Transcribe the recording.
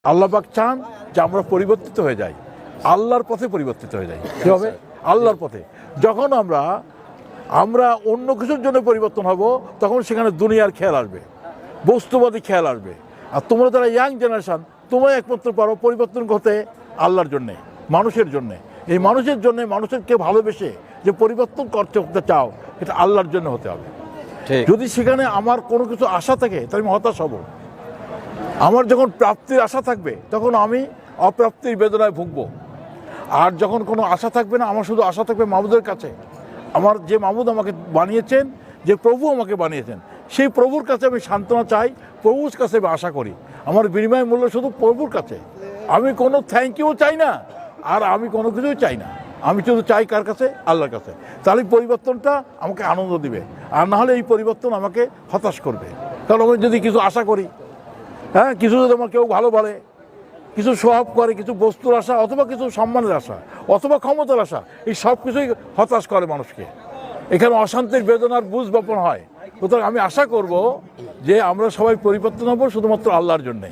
আল্লাহ পাক চান যে আমরা পরিবর্তিত হয়ে যাই, আল্লাহর পথে পরিবর্তিত হয়ে যাই। কীভাবে? আল্লাহর পথে। যখন আমরা অন্য কিছুর জন্য পরিবর্তন হব, তখন সেখানে দুনিয়ার খেয়াল আসবে, বস্তুবাদী খেয়াল আসবে। আর তোমরা যারা ইয়াং জেনারেশন, তোমরা একমাত্র পারো পরিবর্তন করতে আল্লাহর জন্যে, মানুষের জন্যে। এই মানুষের জন্যে, মানুষকে ভালোবেসে যে পরিবর্তন করতে চাও, এটা আল্লাহর জন্য হতে হবে। যদি সেখানে আমার কোনো কিছু আশা থাকে, তাহলে আমি হতাশ হব। আমার যখন প্রাপ্তির আশা থাকবে, তখন আমি অপ্রাপ্তির বেদনায় ভুগবো। আর যখন কোনো আশা থাকবে না, আমার শুধু আশা থাকবে মাবুদের কাছে। আমার যে মাবুদ আমাকে বানিয়েছেন, যে প্রভু আমাকে বানিয়েছেন, সেই প্রভুর কাছে আমি সান্ত্বনা চাই, প্রভুর কাছে আমি আশা করি। আমার বিনিময় মূল্য শুধু প্রভুর কাছে। আমি কোনো থ্যাংক ইউ চাই না, আর আমি কোনো কিছুই চাই না। আমি শুধু চাই কার কাছে? আল্লাহর কাছে। তাহলে পরিবর্তনটা আমাকে আনন্দ দিবে, আর না হলে এই পরিবর্তন আমাকে হতাশ করবে। কারণ আমি যদি কিছু আশা করি, হ্যাঁ, কিছু যদি আমার কেউ ভালো বলে, কিছু স্বভাব করে, কিছু বস্তুর আশা, অথবা কিছু সম্মানের আশা, অথবা ক্ষমতার আশা, এই সব কিছুই হতাশ করে মানুষকে। এখানে অশান্তির বেদনার বুঝ বপন হয়। সুতরাং আমি আশা করব যে আমরা সবাই পরিবর্তন হব শুধুমাত্র আল্লাহর জন্যে।